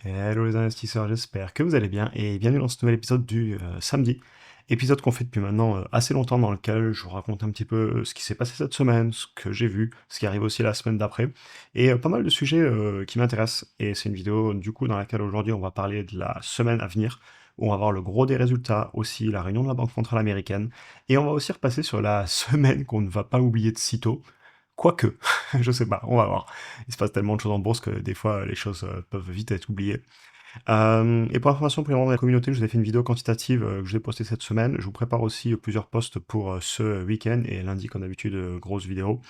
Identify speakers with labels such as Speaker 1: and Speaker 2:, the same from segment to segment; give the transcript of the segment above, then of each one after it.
Speaker 1: Hello les investisseurs, j'espère que vous allez bien et bienvenue dans ce nouvel épisode du samedi. Épisode qu'on fait depuis maintenant assez longtemps dans lequel je vous raconte un petit peu ce qui s'est passé cette semaine, ce que j'ai vu, ce qui arrive aussi la semaine d'après et pas mal de sujets qui m'intéressent. Et c'est une vidéo du coup dans laquelle aujourd'hui on va parler de la semaine à venir où on va voir le gros des résultats, aussi la réunion de la Banque centrale américaine et on va aussi repasser sur la semaine qu'on ne va pas oublier de sitôt. Quoique, je sais pas, on va voir. Il se passe tellement de choses en bourse que des fois les choses peuvent vite être oubliées. Et pour information, pour les membres de la communauté, je vous ai fait une vidéo quantitative que je vous ai postée cette semaine. Je vous prépare aussi plusieurs posts pour ce week-end et lundi, comme d'habitude, grosse vidéo.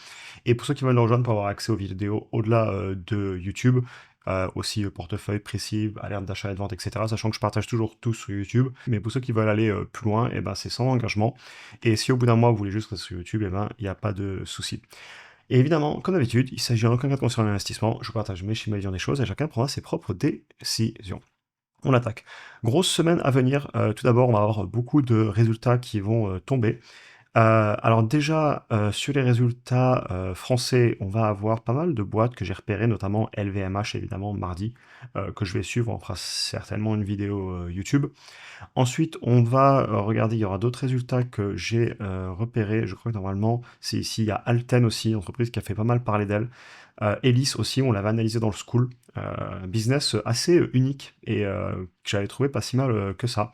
Speaker 1: Et pour ceux qui veulent nous rejoindre pour avoir accès aux vidéos au-delà de YouTube, aussi portefeuille précis, alerte d'achat et de vente, etc. Sachant que je partage toujours tout sur YouTube. Mais pour ceux qui veulent aller plus loin, et ben, c'est sans engagement. Et si au bout d'un mois vous voulez juste rester sur YouTube, et ben, il n'y a pas de souci. Et évidemment, comme d'habitude, il s'agit en aucun cas de conseiller l'investissement. Je vous partage mes schémas de vision des choses et chacun prendra ses propres décisions. On attaque. Grosse semaine à venir. Tout d'abord, on va avoir beaucoup de résultats qui vont tomber. Alors déjà, sur les résultats français, on va avoir pas mal de boîtes que j'ai repérées, notamment LVMH évidemment mardi, que je vais suivre. On fera certainement une vidéo YouTube. Ensuite, on va regarder, il y aura d'autres résultats que j'ai repérés. Je crois que normalement, c'est ici, il y a Alten aussi, une entreprise qui a fait pas mal parler d'elle. Elis aussi, on l'avait analysé dans le school. Business assez unique et que j'avais trouvé pas si mal que ça.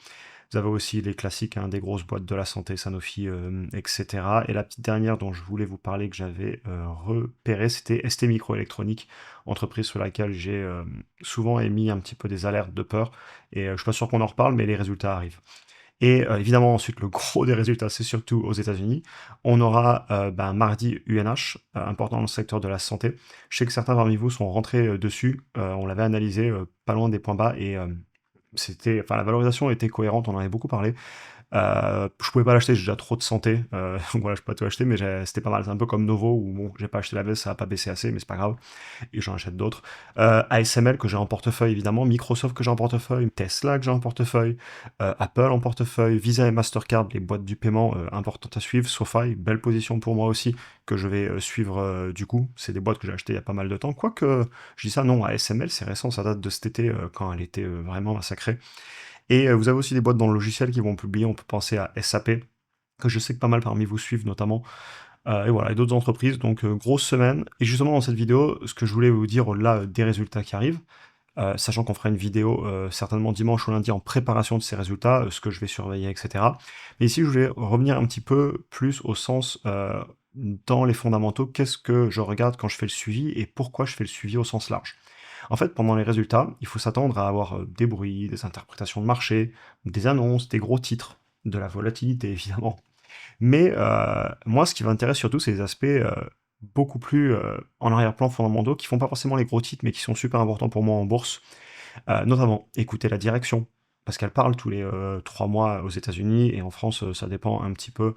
Speaker 1: Vous avez aussi les classiques, hein, des grosses boîtes de la santé, Sanofi, etc. Et la petite dernière dont je voulais vous parler, que j'avais repérée, c'était ST Microélectronique, entreprise sur laquelle j'ai souvent émis un petit peu des alertes de peur. Et je suis pas sûr qu'on en reparle, mais les résultats arrivent. Et évidemment, ensuite, le gros des résultats, c'est surtout aux États-Unis. On aura mardi UNH, important dans le secteur de la santé. Je sais que certains parmi vous sont rentrés dessus. On l'avait analysé pas loin des points bas et enfin, la valorisation était cohérente. On en avait beaucoup parlé. Je pouvais pas l'acheter, j'ai déjà trop de santé, donc voilà, je peux pas tout acheter, mais c'était pas mal. C'est un peu comme Novo où bon, j'ai pas acheté la baisse, ça a pas baissé assez, mais c'est pas grave et j'en achète d'autres. ASML que j'ai en portefeuille évidemment, Microsoft que j'ai en portefeuille, Tesla que j'ai en portefeuille, Apple en portefeuille, Visa et Mastercard, les boîtes du paiement importantes à suivre, SoFi, belle position pour moi aussi, que je vais suivre du coup. C'est des boîtes que j'ai achetées il y a pas mal de temps. Quoique, je dis ça, non, ASML c'est récent, ça date de cet été quand elle était vraiment massacrée. Et vous avez aussi des boîtes dans le logiciel qui vont publier, on peut penser à SAP, que je sais que pas mal parmi vous suivent notamment, et voilà, et d'autres entreprises, donc grosse semaine. Et justement dans cette vidéo, ce que je voulais vous dire au-delà des résultats qui arrivent, sachant qu'on fera une vidéo certainement dimanche ou lundi en préparation de ces résultats, ce que je vais surveiller, etc. Mais ici, je voulais revenir un petit peu plus au sens dans les fondamentaux, qu'est-ce que je regarde quand je fais le suivi et pourquoi je fais le suivi au sens large. En fait, pendant les résultats, il faut s'attendre à avoir des bruits, des interprétations de marché, des annonces, des gros titres, de la volatilité évidemment. Mais moi, ce qui m'intéresse surtout, c'est les aspects beaucoup plus en arrière-plan fondamentaux, qui font pas forcément les gros titres, mais qui sont super importants pour moi en bourse. Notamment, écouter la direction, parce qu'elle parle tous les 3 mois aux États-Unis, et en France, ça dépend un petit peu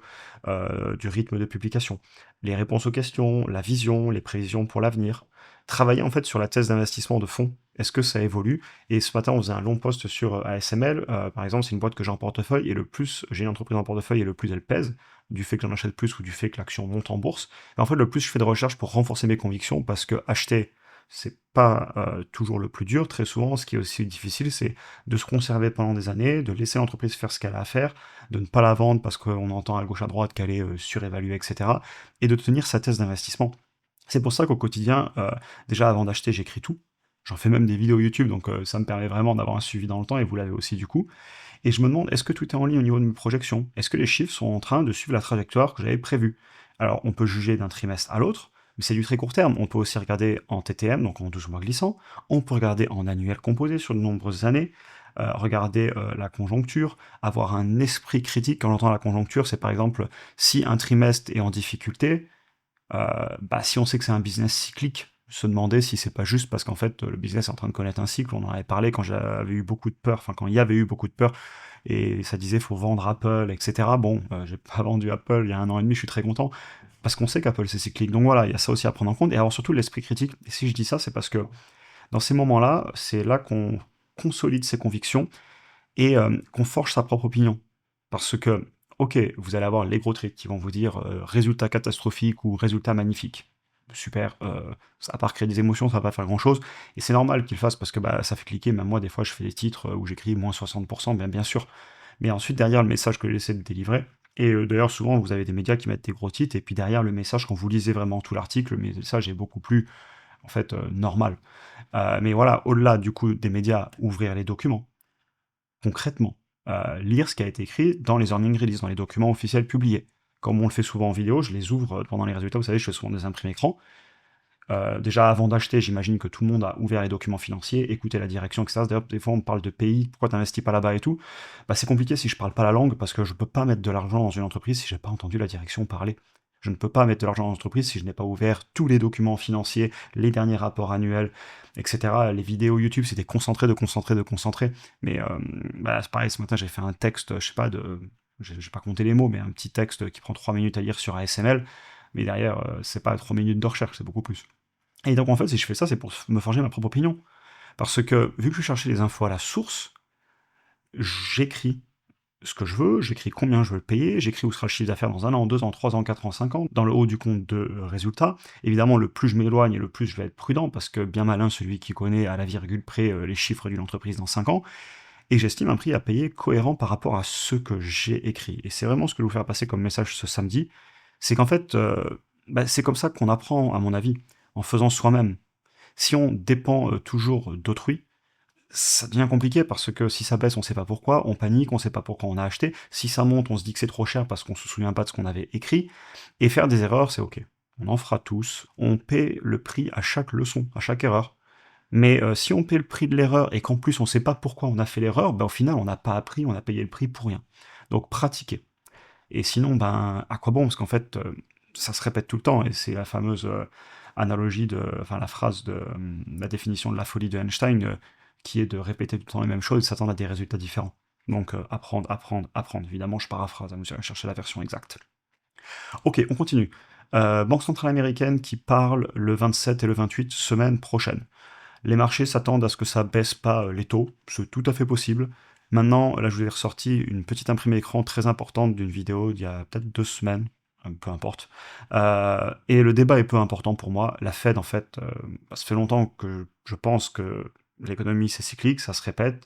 Speaker 1: du rythme de publication. Les réponses aux questions, la vision, les prévisions pour l'avenir. Travailler en fait sur la thèse d'investissement de fonds. Est-ce que ça évolue? Et ce matin, on faisait un long post sur ASML. Par exemple, c'est une boîte que j'ai en portefeuille, et le plus j'ai une entreprise en portefeuille, et le plus elle pèse, du fait que j'en achète plus ou du fait que l'action monte en bourse, et en fait, le plus je fais de recherches pour renforcer mes convictions, parce que acheter c'est pas toujours le plus dur. Très souvent, ce qui est aussi difficile, c'est de se conserver pendant des années, de laisser l'entreprise faire ce qu'elle a à faire, de ne pas la vendre parce qu'on entend à gauche à droite qu'elle est surévaluée, etc. Et de tenir sa thèse d'investissement. C'est pour ça qu'au quotidien, déjà avant d'acheter, j'écris tout. J'en fais même des vidéos YouTube, donc ça me permet vraiment d'avoir un suivi dans le temps, et vous l'avez aussi du coup. Et je me demande, est-ce que tout est en ligne au niveau de mes projections? Est-ce que les chiffres sont en train de suivre la trajectoire que j'avais prévue? Alors, on peut juger d'un trimestre à l'autre, mais c'est du très court terme. On peut aussi regarder en TTM, donc en 12 mois glissant. On peut regarder en annuel composé sur de nombreuses années. Regarder la conjoncture, avoir un esprit critique. Quand j'entends la conjoncture, c'est par exemple si un trimestre est en difficulté, si on sait que c'est un business cyclique, se demander si c'est pas juste parce qu'en fait le business est en train de connaître un cycle. On en avait parlé quand j'avais eu beaucoup de peur, enfin quand il y avait eu beaucoup de peur, et ça disait faut vendre Apple, etc. Bon, j'ai pas vendu Apple il y a 1 an et demi, je suis très content, parce qu'on sait qu'Apple c'est cyclique. Donc voilà, il y a ça aussi à prendre en compte, et avoir surtout l'esprit critique. Et si je dis ça, c'est parce que dans ces moments-là, c'est là qu'on consolide ses convictions et qu'on forge sa propre opinion. Parce que, ok, vous allez avoir les gros trucs qui vont vous dire résultat catastrophique ou résultat magnifique. super, à part créer des émotions, ça va pas faire grand-chose, et c'est normal qu'ils le fassent parce que bah, ça fait cliquer, même moi des fois je fais des titres où j'écris moins 60%, bien sûr, mais ensuite derrière le message que j'essaie de délivrer, et d'ailleurs souvent vous avez des médias qui mettent des gros titres, et puis derrière le message, quand vous lisez vraiment tout l'article, le message est beaucoup plus, en fait, normal. Mais voilà, au-delà du coup des médias, ouvrir les documents, concrètement, lire ce qui a été écrit dans les earnings release, dans les documents officiels publiés. Comme on le fait souvent en vidéo, je les ouvre pendant les résultats, vous savez, je fais souvent des imprimés écran. Déjà, avant d'acheter, j'imagine que tout le monde a ouvert les documents financiers, écouté la direction, etc. D'ailleurs, des fois, on me parle de pays, pourquoi tu n'investis pas là-bas et tout. Bah, c'est compliqué si je parle pas la langue, parce que je peux pas mettre de l'argent dans une entreprise si j'ai pas entendu la direction parler. Je ne peux pas mettre de l'argent dans une entreprise si je n'ai pas ouvert tous les documents financiers, les derniers rapports annuels, etc. Les vidéos YouTube, c'était concentré de concentré de concentré. Mais bah, c'est pareil, ce matin, j'ai fait un texte, je sais pas, j'ai pas compté les mots, mais un petit texte qui prend 3 minutes à lire sur ASML. Mais derrière, c'est pas 3 minutes de recherche, c'est beaucoup plus. Et donc en fait, si je fais ça, c'est pour me forger ma propre opinion. Parce que, vu que je cherchais les infos à la source, j'écris ce que je veux, j'écris combien je veux le payer, j'écris où sera le chiffre d'affaires dans 1 an, 2 ans, 3 ans, 4 ans, 5 ans, dans le haut du compte de résultats. Évidemment, le plus je m'éloigne et le plus je vais être prudent, parce que bien malin celui qui connaît à la virgule près les chiffres d'une entreprise dans 5 ans, et j'estime un prix à payer cohérent par rapport à ce que j'ai écrit. Et c'est vraiment ce que je vais vous faire passer comme message ce samedi, c'est qu'en fait, bah, c'est comme ça qu'on apprend, à mon avis, en faisant soi-même. Si on dépend toujours d'autrui, ça devient compliqué parce que si ça baisse, on sait pas pourquoi, on panique, on sait pas pourquoi on a acheté. Si ça monte, on se dit que c'est trop cher parce qu'on se souvient pas de ce qu'on avait écrit. Et faire des erreurs, c'est ok. On en fera tous. On paie le prix à chaque leçon, à chaque erreur. Mais si on paie le prix de l'erreur et qu'en plus on sait pas pourquoi on a fait l'erreur, ben au final on n'a pas appris, on a payé le prix pour rien. Donc pratiquez. Et sinon, ben à quoi bon? Parce qu'en fait, ça se répète tout le temps, et c'est la fameuse analogie enfin la phrase de la définition de la folie de Einstein, qui est de répéter tout le temps les mêmes choses et s'attendre à des résultats différents. Donc apprendre, apprendre, apprendre. Évidemment, je paraphrase, hein, vous irez chercher la version exacte. Ok, on continue. Banque centrale américaine qui parle le 27 et le 28, semaine prochaine. Les marchés s'attendent à ce que ça baisse pas les taux, c'est tout à fait possible. Maintenant, là, je vous ai ressorti une petite imprimée écran très importante d'une vidéo d'il y a peut-être 2 semaines, peu importe. Et le débat est peu important pour moi. La Fed, en fait, ça fait longtemps que je pense que l'économie, c'est cyclique, ça se répète.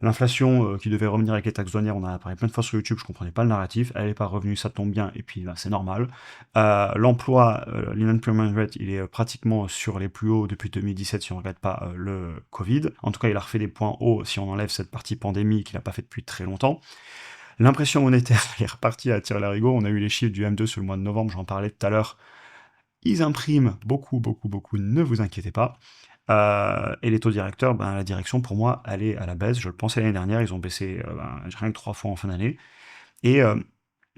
Speaker 1: L'inflation qui devait revenir avec les taxes douanières, on en a parlé plein de fois sur YouTube, je comprenais pas le narratif, elle n'est pas revenue, ça tombe bien, et puis ben, c'est normal. L'emploi, l'unemployment rate, il est pratiquement sur les plus hauts depuis 2017 si on ne regarde pas le Covid. En tout cas, il a refait des points hauts si on enlève cette partie pandémie qu'il n'a pas fait depuis très longtemps. L'impression monétaire est repartie à tirer l'arigot, on a eu les chiffres du M2 sur le mois de novembre, j'en parlais tout à l'heure. Ils impriment beaucoup, beaucoup, beaucoup, ne vous inquiétez pas. Et les taux directeurs, ben, la direction, pour moi, elle est à la baisse. Je le pensais l'année dernière, ils ont baissé rien que 3 fois en fin d'année. Et il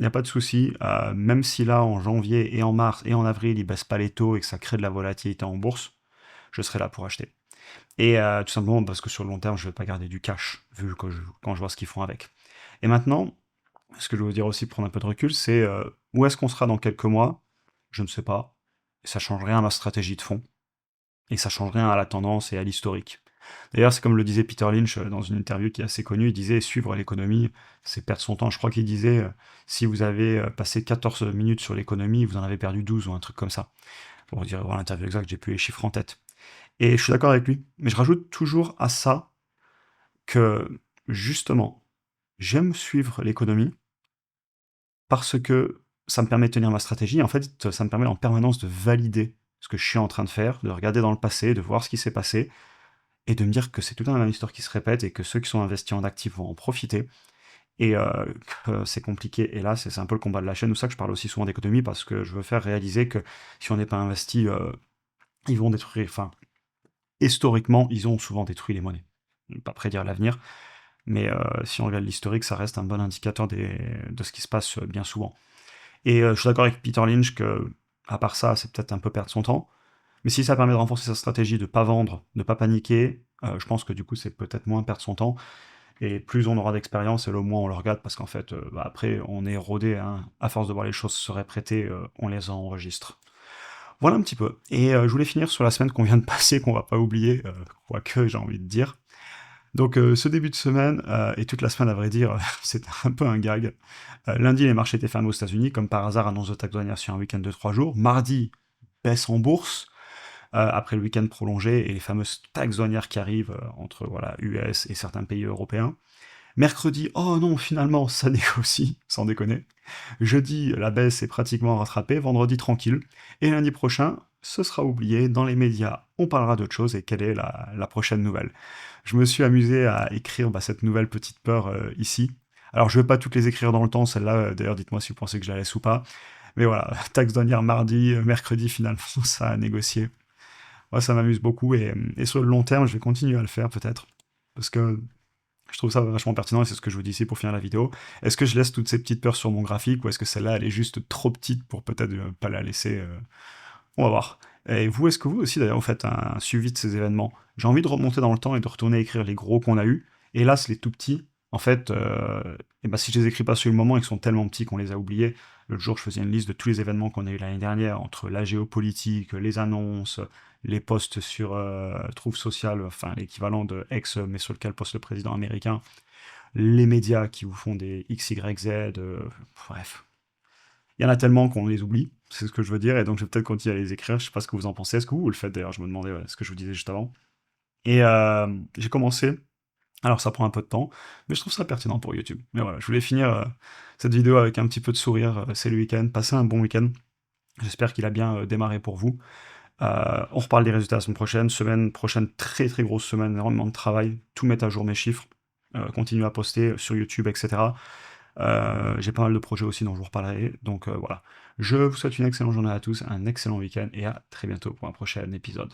Speaker 1: n'y a pas de souci, même si là, en janvier et en mars et en avril, ils baissent pas les taux et que ça crée de la volatilité en bourse, je serai là pour acheter. Et tout simplement parce que sur le long terme, je ne vais pas garder du cash, vu que quand je vois ce qu'ils font avec. Et maintenant, ce que je veux vous dire aussi, prendre un peu de recul, c'est où est-ce qu'on sera dans quelques mois? Je ne sais pas. Et ça change rien à ma stratégie de fond. Et ça change rien à la tendance et à l'historique. D'ailleurs, c'est comme le disait Peter Lynch dans une interview qui est assez connue, il disait suivre l'économie, c'est perdre son temps. Je crois qu'il disait si vous avez passé 14 minutes sur l'économie, vous en avez perdu 12 ou un truc comme ça. Pour dire voir l'interview exacte, j'ai plus les chiffres en tête. Et je suis d'accord avec lui. Mais je rajoute toujours à ça que justement, j'aime suivre l'économie parce que ça me permet de tenir ma stratégie. En fait, ça me permet en permanence de valider ce que je suis en train de faire, de regarder dans le passé, de voir ce qui s'est passé, et de me dire que c'est tout le temps la même histoire qui se répète et que ceux qui sont investis en actifs vont en profiter. Et que c'est compliqué. Et là, c'est un peu le combat de la chaîne. C'est pour ça que je parle aussi souvent d'économie, parce que je veux faire réaliser que si on n'est pas investi, ils vont détruire. Enfin, historiquement, ils ont souvent détruit les monnaies. Je ne vais pas prédire l'avenir, mais si on regarde l'historique, ça reste un bon indicateur de ce qui se passe bien souvent. Et je suis d'accord avec Peter Lynch que, à part ça, c'est peut-être un peu perdre son temps. Mais si ça permet de renforcer sa stratégie, de ne pas vendre, de ne pas paniquer, je pense que du coup, c'est peut-être moins perdre son temps. Et plus on aura d'expérience, et le moins on le regarde, parce qu'en fait, après, on est rodé, hein. À force de voir les choses se répéter, on les enregistre. Voilà un petit peu. Et je voulais finir sur la semaine qu'on vient de passer, qu'on va pas oublier, quoique j'ai envie de dire. Donc ce début de semaine, et toute la semaine à vrai dire, c'était un peu un gag. Lundi, les marchés étaient fermés aux États-Unis, comme par hasard, annonce de taxe douanière sur un week-end de 3 jours. Mardi, baisse en bourse, après le week-end prolongé et les fameuses taxes douanières qui arrivent entre voilà, US et certains pays européens. Mercredi, oh non, finalement, ça négocie, sans déconner. Jeudi, la baisse est pratiquement rattrapée, vendredi tranquille, et lundi prochain, ce sera oublié, dans les médias, on parlera d'autre chose, et quelle est la prochaine nouvelle. Je me suis amusé à écrire cette nouvelle petite peur ici. Alors je ne vais pas toutes les écrire dans le temps, celle-là, d'ailleurs dites-moi si vous pensez que je la laisse ou pas. Mais voilà, taxe douanière mardi, mercredi finalement, ça a négocié. Moi ça m'amuse beaucoup, et sur le long terme, je vais continuer à le faire peut-être, parce que je trouve ça vachement pertinent et c'est ce que je vous dis ici pour finir la vidéo. Est-ce que je laisse toutes ces petites peurs sur mon graphique ou est-ce que celle-là, elle est juste trop petite pour peut-être pas la laisser On va voir. Et vous, est-ce que vous aussi, d'ailleurs, vous faites un suivi de ces événements? J'ai envie de remonter dans le temps et de retourner écrire les gros qu'on a eus. Hélas, les tout petits, en fait, et ben, si je les écris pas sur le moment, ils sont tellement petits qu'on les a oubliés. L'autre jour, je faisais une liste de tous les événements qu'on a eu l'année dernière, entre la géopolitique, les annonces, les posts sur Trouve Social, enfin l'équivalent de X, mais sur lequel poste le président américain, les médias qui vous font des X, Y, Z, bref. Il y en a tellement qu'on les oublie, c'est ce que je veux dire, et donc je vais peut-être continuer à les écrire, je sais pas ce que vous en pensez, est-ce que vous le faites d'ailleurs, je me demandais ce que je vous disais juste avant. Et j'ai commencé, alors ça prend un peu de temps, mais je trouve ça pertinent pour YouTube. Mais voilà, je voulais finir cette vidéo avec un petit peu de sourire, c'est le week-end, passez un bon week-end, j'espère qu'il a bien démarré pour vous. On reparle des résultats la semaine prochaine, très très grosse semaine, énormément de travail, tout mettre à jour mes chiffres, continuer à poster sur YouTube, etc. J'ai pas mal de projets aussi dont je vous reparlerai, donc voilà. Je vous souhaite une excellente journée à tous, un excellent week-end, et à très bientôt pour un prochain épisode.